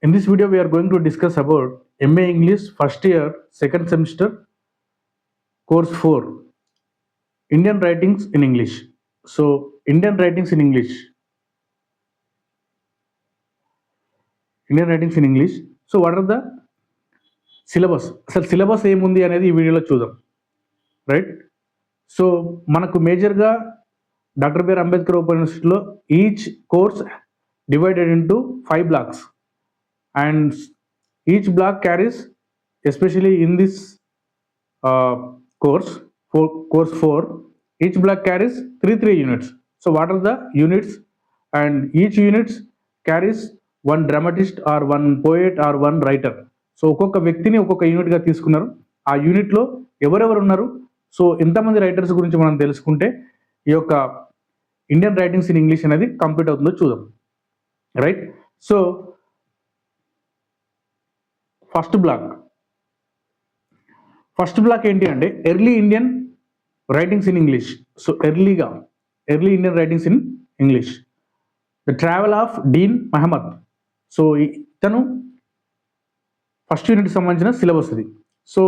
In this video, we are going to discuss about MA English first year, second semester, course 4, Indian writings in English. So, Indian writings in English. Indian writings in English. So, what are the syllabus? అసలు syllabus ఏముంది అనేది ఈ వీడియోలో చూద్దాం, right? So మనకు మేజర్గా doctor B R Ambedkar open యూనివర్సిటీలో each course divided into 5 blocks, and each block carries, especially in this course for course 4, each block carries 3 units. So what are the units? And each units carries one dramatist or one poet or one writer. So ఒక్కొక్క వ్యక్తిని ఒక్కొక్క యూనిట్గా తీసుకున్నారు. ఆ యూనిట్లో ఎవరెవరు ఉన్నారు, so ఎంతమంది రైటర్స్ గురించి మనం తెలుసుకుంటే ఈ యొక్క ఇండియన్ రైటింగ్స్ ఇన్ ఇంగ్లీష్ అనేది కంప్లీట్ అవుతుందో చూద్దాం, రైట్? సో ఫస్ట్ బ్లాక్ ఏంటి అంటే early Indian writings in English. So early Indian writings in English, the travel of Dean Mahomed. So ఇతను ఫస్ట్ యూనిట్కి సంబంధించిన సిలబస్ ఇది. సో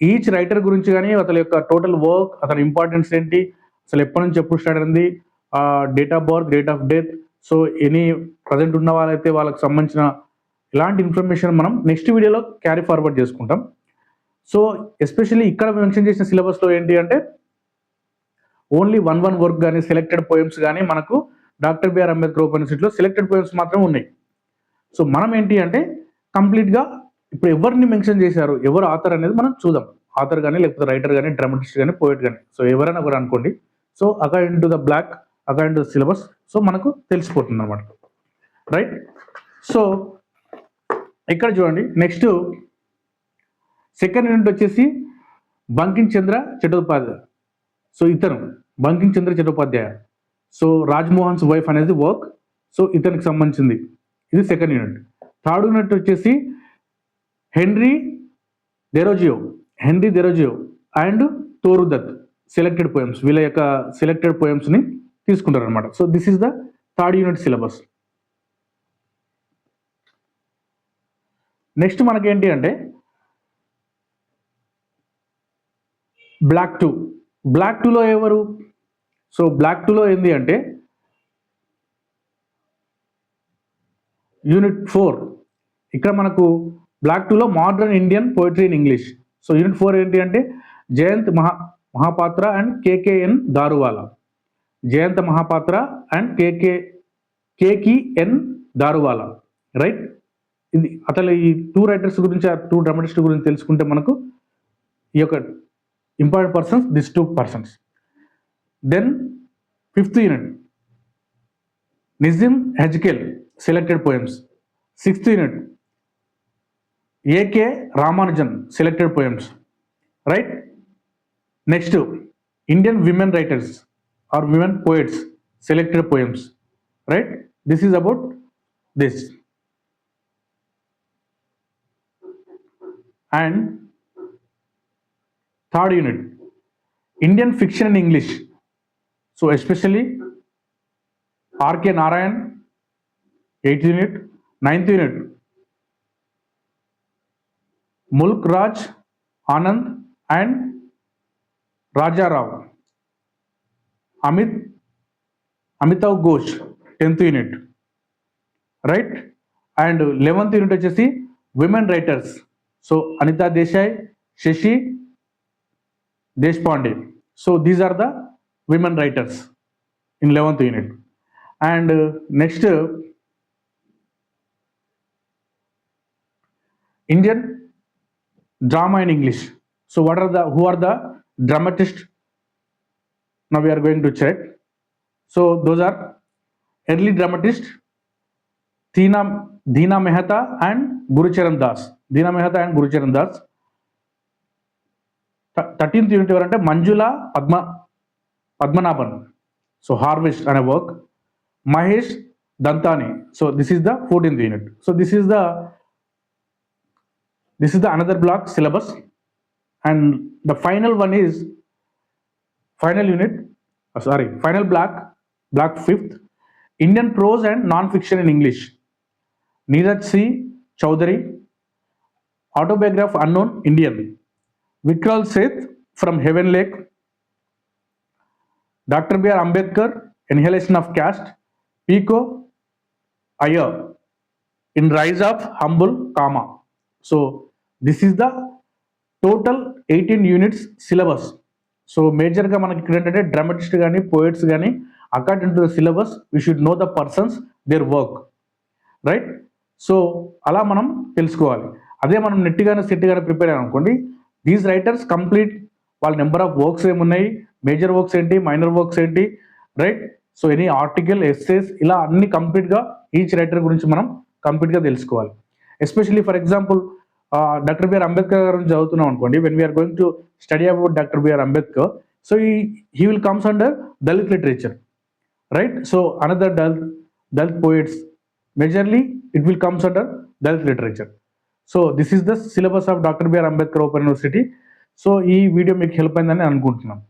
ఈచ్ రైటర్ గురించి కానీ అతని యొక్క టోటల్ వర్క్, అతని ఇంపార్టెన్స్ ఏంటి, అసలు ఎప్పటి నుంచి ఎప్పుడు స్టార్ట్ అయింది, date of birth, date of death, so any present ఉన్న వాళ్ళైతే వాళ్ళకి సంబంధించిన ఇలాంటి ఇన్ఫర్మేషన్ మనం నెక్స్ట్ వీడియోలో క్యారీ ఫార్వర్డ్ చేసుకుంటాం. సో ఎస్పెషల్లీ ఇక్కడ మెన్షన్ చేసిన సిలబస్లో ఏంటి అంటే ఓన్లీ వన్ వర్క్ కానీ సెలెక్టెడ్ పోయమ్స్ కానీ మనకు డాక్టర్ బిఆర్ అంబేద్కర్ ఓపెన్ యూనివర్సిటీలో సెలెక్టెడ్ పోయమ్స్ మాత్రం ఉన్నాయి. సో మనం ఏంటి అంటే కంప్లీట్గా ఇప్పుడు ఎవరిని మెన్షన్ చేశారు, ఎవరు ఆథర్ అనేది మనం చూద్దాం. ఆథర్ కానీ లేకపోతే రైటర్ కానీ డ్రామటిస్ట్ కానీ పోయిట్ కానీ, సో ఎవరైనా ఒకరు అనుకోండి. So according to the block, according to the syllabus, so మనకు తెలిసిపోతుంది అనమాట, రైట్? సో ఇక్కడ చూడండి, నెక్స్ట్ సెకండ్ యూనిట్ వచ్చేసి బంకిం చంద్ర చటోపాధ్యాయ. సో ఇతను బంకిం చంద్ర చటోపాధ్యాయ, సో రాజ్మోహన్స్ వైఫ్ అనేది వర్క్, సో ఇతనికి సంబంధించింది. ఇది సెకండ్ యూనిట్. థర్డ్ యూనిట్ వచ్చేసి Henry Derozio and Toru Dutt selected poems, వీళ్ళ యొక్క సెలెక్టెడ్ పోయమ్స్ని తీసుకుంటారు అనమాట. So this is the third unit syllabus. Next మనకేంటి అంటే బ్లాక్ 2లో ఎవరు? సో బ్లాక్ 2లో ఏంటి అంటే యూనిట్ 4. ఇక్కడ మనకు బ్లాక్ 2లో modern Indian poetry in English. So unit 4 ఏంటి అంటే Jayanta Mahapatra and Keki N Daruwalla. Jayanta Mahapatra and Keki N Daruwalla, right? ఇది అసలు ఈ 2 రైటర్స్ గురించి, ఆ 2 డ్రామటిస్ట్ గురించి తెలుసుకుంటే మనకు ఈ యొక్క important persons, this 2 persons. Then 5th unit Nissim Ezekiel selected poems. 6th unit A K Ramanujan selected poems, right? Next Indian women writers or women poets selected poems, right? This is about this. And third unit Indian fiction in English. So especially R.K. Narayan, 8th unit. 9th unit Mulk Raj Anand and Raja Rao. Amitav Ghosh, 10th unit, right? And 11th unit వచ్చేసి women writers. So Anita Desai, Shashi Deshpande. So these are the women writers in 11th unit. And next Indian drama in English. So who are the dramatists? Now we are going to check. So those are early dramatists Deena Mehta and Gurucharan Das. 13th unit ఎవరంటే Manjula Padmanabhan, so harvest అనే work. Mahesh Dattani. So this is the 14th unit. So this is the another block syllabus. And the final one is final block 5th, Indian prose and non-fiction in English. Neeraj C, Chowdhury, Autobiography of Unknown Indian, Vikral Seth from Heaven Lake, Dr. B.R. Ambedkar, Annihilation of Caste, Pico Iyer in Rise of Humble Kama. So this is the total 18 units syllabus. So మేజర్గా మనకి ఇక్కడ ఏంటంటే dramatist కానీ poets కానీ according to the syllabus we should know the persons their work, right? So అలా మనం తెలుసుకోవాలి. అదే మనం నెట్ కానీ సెట్ కానీ ప్రిపేర్ అయ్యాం అనుకోండి, దీస్ రైటర్స్ కంప్లీట్ వాళ్ళ నెంబర్ ఆఫ్ వర్క్స్ ఏమున్నాయి, మేజర్ వర్క్స్ ఏంటి, మైనర్ వర్క్స్ ఏంటి, right? So any article, essays, ఇలా అన్ని కంప్లీట్గా ఈచ్ రైటర్ గురించి మనం కంప్లీట్గా తెలుసుకోవాలి. Especially for example doctor B R Ambedkar గారి గురించి చదువుతున్నాం అనుకోండి, when we are going to study about doctor B R Ambedkar, so he will comes under Dalit literature, right? So another Dalit poets, majorly it will comes under Dalit literature. So this is the syllabus of Dr. B.R. Ambedkar Open University. So ఈ video మీకు help అయిందని అనుకుంటున్నాను.